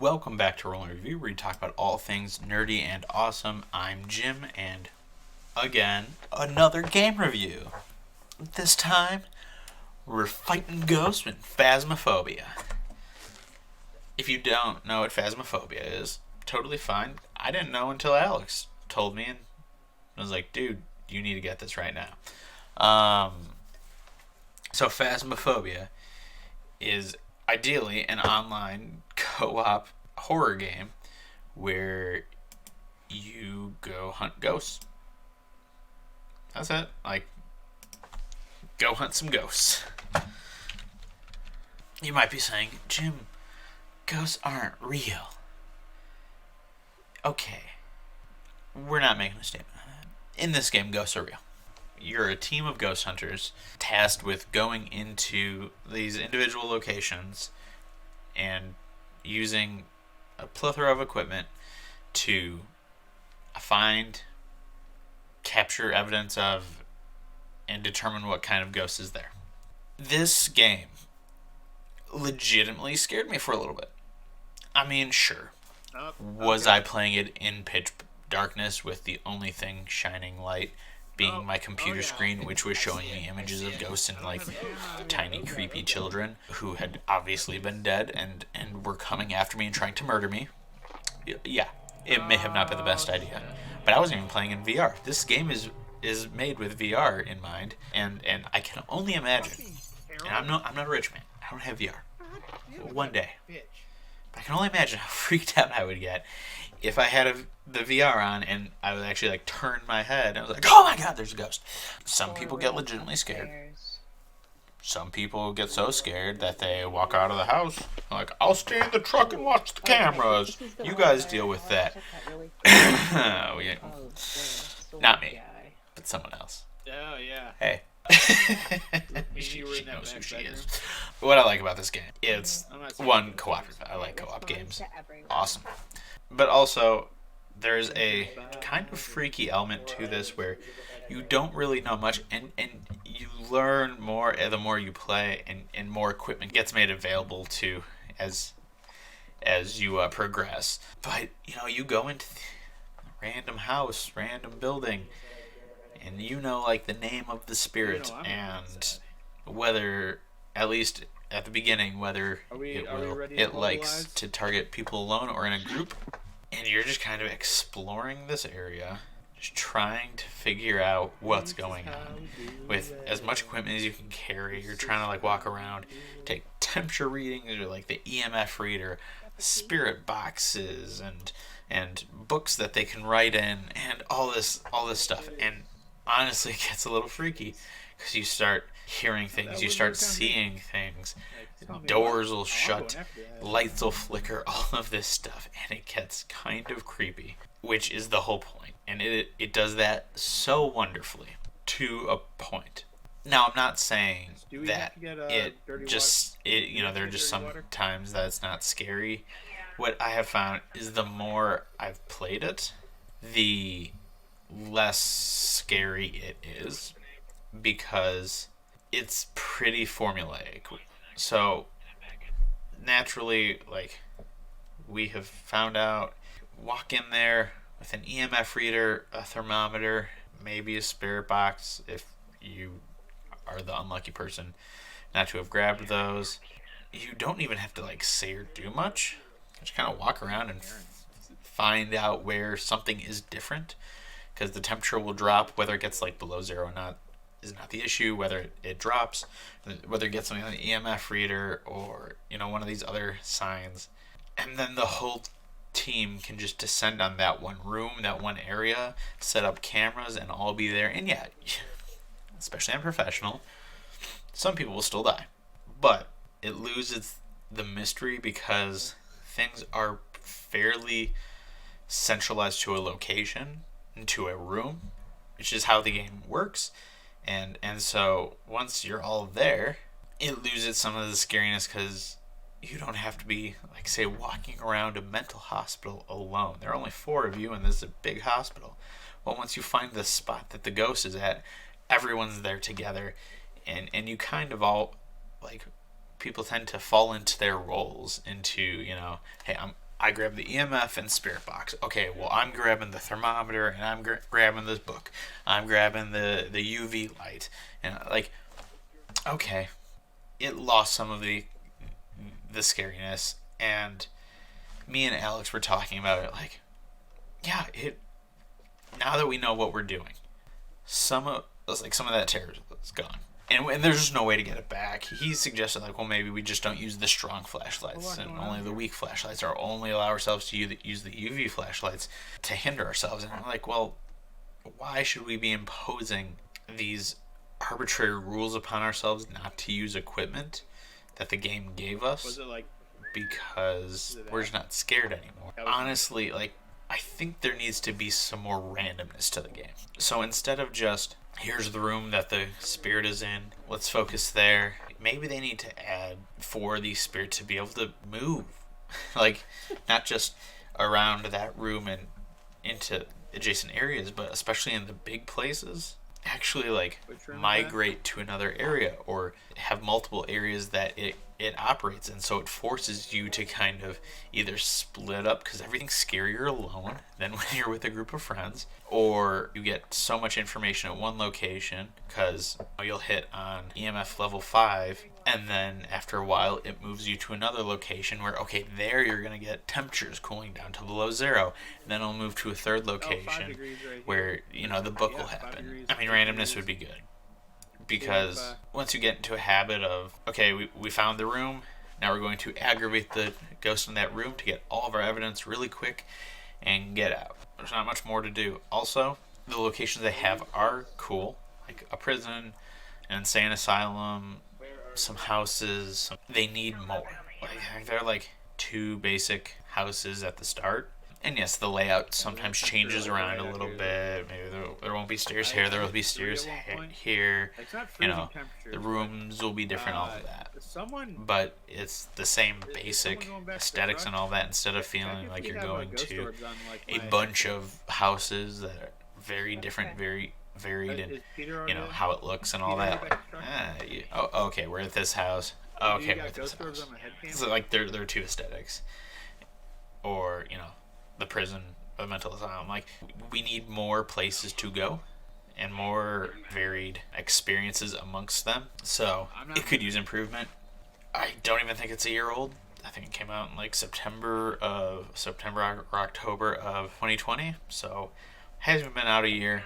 Welcome back to Roll and Review, where we talk about all things nerdy and awesome. I'm Jim, and again, another game review. This time, we're fighting ghosts with Phasmophobia. If you don't know what Phasmophobia is, totally fine. I didn't know until Alex told me, and I was like, dude, you need to get this right now. So Phasmophobia is ideally an online co-op horror game where you go hunt ghosts. That's it. Like, go hunt some ghosts. You might be saying, Jim, ghosts aren't real. Okay. We're not making a statement on that. In this game, ghosts are real. You're a team of ghost hunters tasked with going into these individual locations and using a plethora of equipment to find, capture evidence of, and determine what kind of ghost is there. This game legitimately scared me for a little bit. I mean, sure. Was I playing it in pitch darkness with the only thing shining light being my computer screen, which was showing me images of ghosts and like tiny creepy children who had obviously been dead and were coming after me and trying to murder me? Yeah, it may have not been the best idea, but I wasn't even playing in VR. This game is made with VR in mind, and I can only imagine. And I'm not a rich man. I don't have VR. One day, but I can only imagine how freaked out I would get if I had the VR on and I would actually like turn my head and I was like, oh my god, there's a ghost. Some people get legitimately scared. Some people get so scared that they walk out of the house like, I'll stay in the truck and watch the cameras. You guys deal with that. Not me, but someone else. Oh, yeah. Hey. she knows who she is. What I like about this game, it's one cooperative. I like co-op games. Awesome. But also, there's a kind of freaky element to this where you don't really know much, and you learn more the more you play, and more equipment gets made available to as you progress. But, you go into random house, random building, and like the name of the spirit, and whether, at least at the beginning, whether it likes to target people alone or in a group. And you're just kind of exploring this area, just trying to figure out what's going on with as much equipment as you can carry. You're trying to like walk around, take temperature readings, or like the EMF reader, spirit boxes, and books that they can write in, and all this stuff. And honestly, it gets a little freaky because you start hearing things, you start seeing things. Doors will shut, lights will flicker, all of this stuff, and it gets kind of creepy, which is the whole point. And it does that so wonderfully, to a point. Now, I'm not saying that there are just some times that it's not scary. What I have found is the more I've played it, the less scary it is, because it's pretty formulaic. So, naturally, like, we have found out, walk in there with an EMF reader, a thermometer, maybe a spirit box if you are the unlucky person not to have grabbed those. You don't even have to, like, say or do much. Just kind of walk around and find out where something is different, because the temperature will drop, whether it gets, like, below zero or not is not the issue. Whether it drops, whether it gets something on the EMF reader or one of these other signs, and then the whole team can just descend on that one room, that one area, set up cameras, and all be there. And yeah, especially on professional, some people will still die, but it loses the mystery because things are fairly centralized to a location, into a room, which is how the game works. And so once you're all there, it loses some of the scariness because you don't have to be, like, say, walking around a mental hospital alone. There are only 4 of you, and this is a big hospital. Well, once you find the spot that the ghost is at, everyone's there together, and you kind of all, like, people tend to fall into their roles, into, hey, I grab the EMF and spirit box. Okay, well, I'm grabbing the thermometer, and I'm grabbing this book. I'm grabbing the UV light. And, like, okay. It lost some of the scariness. And me and Alex were talking about it, like, yeah, now that we know what we're doing, some of that terror is gone. And there's just no way to get it back. He suggested, like, well, maybe we just don't use the strong flashlights and only the weak flashlights, or only allow ourselves to use the UV flashlights to hinder ourselves. And I'm like, well, why should we be imposing these arbitrary rules upon ourselves not to use equipment that the game gave us? Was it like because we're just not scared anymore? Honestly, like, I think there needs to be some more randomness to the game. So instead of just, here's the room that the spirit is in, let's focus there, maybe they need to add for the spirit to be able to move. Like, not just around that room and into adjacent areas, but especially in the big places, actually, like, migrate to another area, or have multiple areas that it operates in. So it forces you to kind of either split up, because everything's scarier alone than when you're with a group of friends, or you get so much information at one location because you'll hit on EMF level 5, and then after a while it moves you to another location where, okay, there you're going to get temperatures cooling down to below 0, and then it'll move to a third location where, the book will happen. I mean, randomness would be good. Because once you get into a habit of, okay, we found the room, now we're going to aggravate the ghost in that room to get all of our evidence really quick and get out. There's not much more to do. Also, the locations they have are cool, like a prison, an insane asylum, some houses. They need more. Like, they're like 2 basic houses at the start. And yes, the layout sometimes changes around a little bit. Maybe there won't be stairs here, there will be stairs here. The rooms will be different, all of that. But it's the same basic aesthetics and all that, instead of feeling like you're going to a bunch of houses that are very different, very varied, and how it looks and all that. Okay, we're at this house. Okay, we're at this house. So, like, there are 2 aesthetics. Or, the prison, the mental asylum. Like, we need more places to go and more varied experiences amongst them. So it could use improvement. I don't even think it's a year old. I think it came out in like September or October of 2020. So it hasn't been out a year.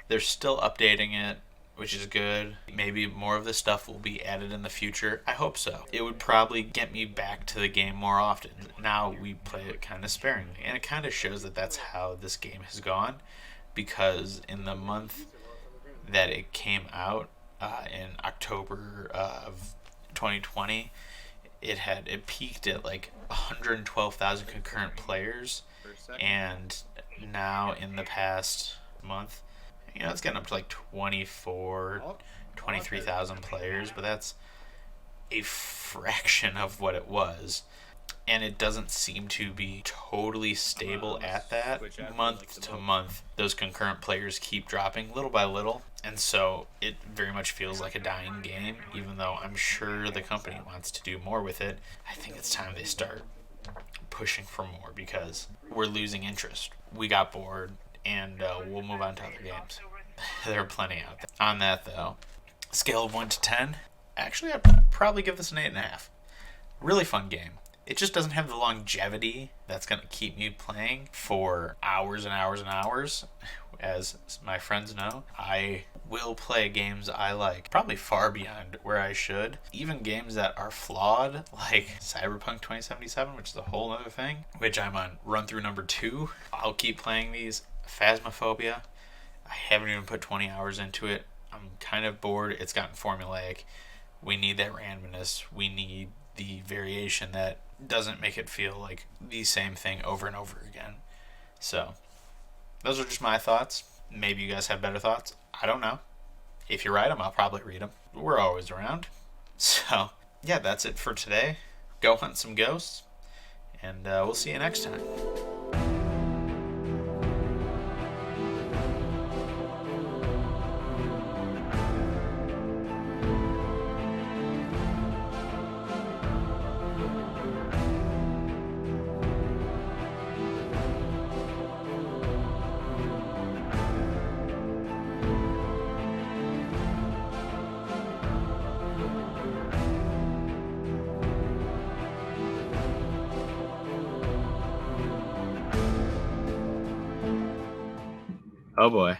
They're still updating it, which is good. Maybe more of this stuff will be added in the future. I hope so. It would probably get me back to the game more often. Now we play it kind of sparingly, and it kind of shows that that's how this game has gone, because in the month that it came out, in October of 2020, it peaked at like 112,000 concurrent players, and now in the past month, it's getting up to like 23,000 players, but that's a fraction of what it was. And it doesn't seem to be totally stable at that. Month to month, those concurrent players keep dropping little by little. And so it very much feels like a dying game, even though I'm sure the company wants to do more with it. I think it's time they start pushing for more, because we're losing interest. We got bored, and we'll move on to other games. There are plenty out there. On that, though, scale of 1 to 10, actually, I'd probably give this an 8.5. Really fun game. It just doesn't have the longevity that's going to keep me playing for hours and hours and hours. As my friends know, I will play games I like, probably far beyond where I should. Even games that are flawed, like Cyberpunk 2077, which is a whole other thing, which I'm on run through number 2. I'll keep playing these. Phasmophobia, I haven't even put 20 hours into it. I'm kind of bored. It's gotten formulaic. We need that randomness. We need the variation that doesn't make it feel like the same thing over and over again. So, those are just my thoughts. Maybe you guys have better thoughts. I don't know. If you write them, I'll probably read them. We're always around. So, yeah, that's it for today. Go hunt some ghosts, and we'll see you next time. Oh boy.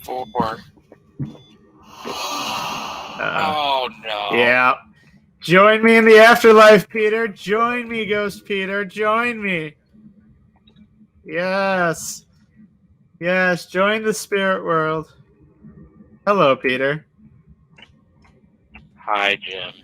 Four. Oh no. Yeah. Join me in the afterlife, Peter. Join me, Ghost Peter. Join me. Yes. Yes, join the spirit world. Hello, Peter. Hi, Jim.